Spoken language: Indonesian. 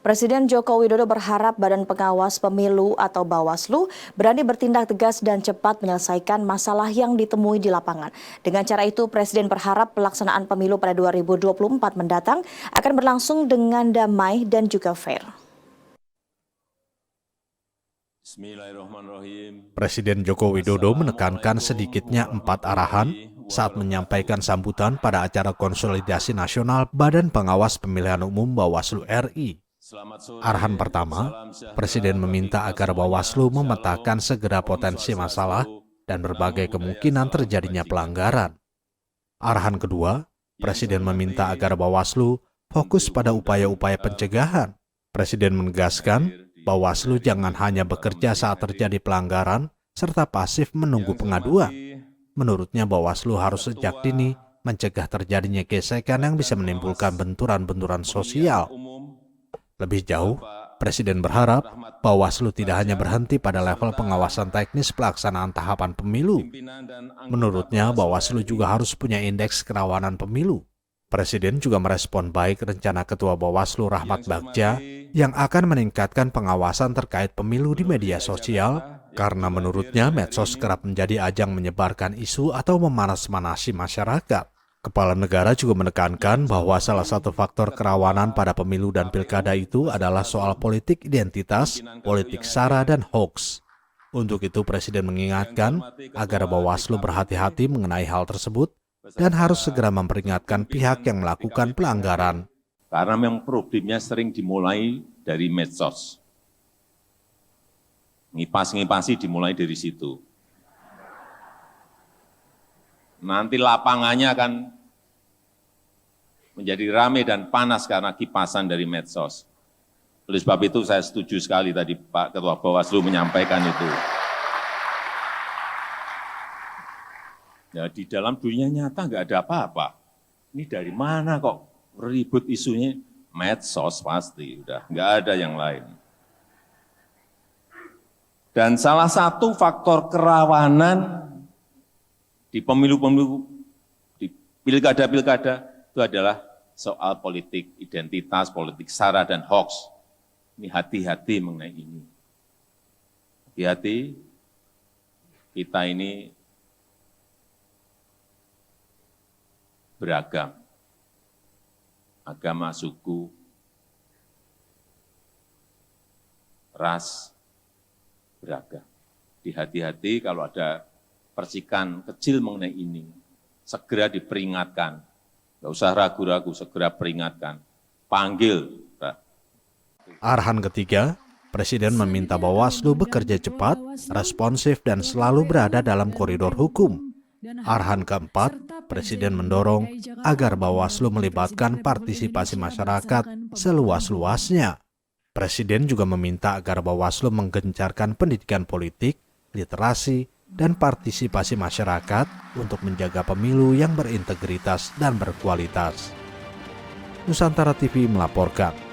Presiden Joko Widodo berharap Badan Pengawas Pemilu atau Bawaslu berani bertindak tegas dan cepat menyelesaikan masalah yang ditemui di lapangan. Dengan cara itu, Presiden berharap pelaksanaan pemilu pada 2024 mendatang akan berlangsung dengan damai dan juga fair. Presiden Joko Widodo menekankan sedikitnya 4 arahan saat menyampaikan sambutan pada acara konsolidasi nasional Badan Pengawas Pemilihan Umum Bawaslu RI. Arahan pertama, Presiden meminta agar Bawaslu memetakan segera potensi masalah dan berbagai kemungkinan terjadinya pelanggaran. Arahan kedua, Presiden meminta agar Bawaslu fokus pada upaya-upaya pencegahan. Presiden menegaskan, Bawaslu jangan hanya bekerja saat terjadi pelanggaran, serta pasif menunggu pengaduan. Menurutnya Bawaslu harus sejak dini mencegah terjadinya gesekan yang bisa menimbulkan benturan-benturan sosial. Lebih jauh, Presiden berharap Bawaslu tidak hanya berhenti pada level pengawasan teknis pelaksanaan tahapan pemilu. Menurutnya, Bawaslu juga harus punya indeks kerawanan pemilu. Presiden juga merespon baik rencana Ketua Bawaslu Rahmat Bagja yang akan meningkatkan pengawasan terkait pemilu di media sosial karena menurutnya medsos kerap menjadi ajang menyebarkan isu atau memanas-manasi masyarakat. Kepala negara juga menekankan bahwa salah satu faktor kerawanan pada pemilu dan pilkada itu adalah soal politik identitas, politik sara, dan hoax. Untuk itu, Presiden mengingatkan agar Bawaslu berhati-hati mengenai hal tersebut dan harus segera memperingatkan pihak yang melakukan pelanggaran. Karena memang problemnya sering dimulai dari medsos. Ngipas-ngipasi dimulai dari situ. Nanti lapangannya akan menjadi ramai dan panas karena kipasan dari medsos. Oleh sebab itu saya setuju sekali tadi Pak Ketua Bawaslu menyampaikan itu. Ya, di dalam dunia nyata nggak ada apa-apa. Ini dari mana kok ribut isunya? Medsos pasti, udah nggak ada yang lain. Dan salah satu faktor kerawanan di pemilu-pemilu, di pilkada-pilkada itu adalah soal politik identitas, politik sara, dan hoax. Ini hati-hati mengenai ini. Hati-hati, kita ini beragam. Agama, suku, ras, beragam. Hati-hati kalau ada percikan kecil mengenai ini, segera diperingatkan. Nggak usah ragu-ragu, segera peringatkan. Panggil. Arahan ketiga, Presiden meminta Bawaslu bekerja cepat, responsif, dan selalu berada dalam koridor hukum. Arahan keempat, Presiden mendorong agar Bawaslu melibatkan partisipasi masyarakat seluas-luasnya. Presiden juga meminta agar Bawaslu menggencarkan pendidikan politik, literasi, dan partisipasi masyarakat untuk menjaga pemilu yang berintegritas dan berkualitas. Nusantara TV melaporkan.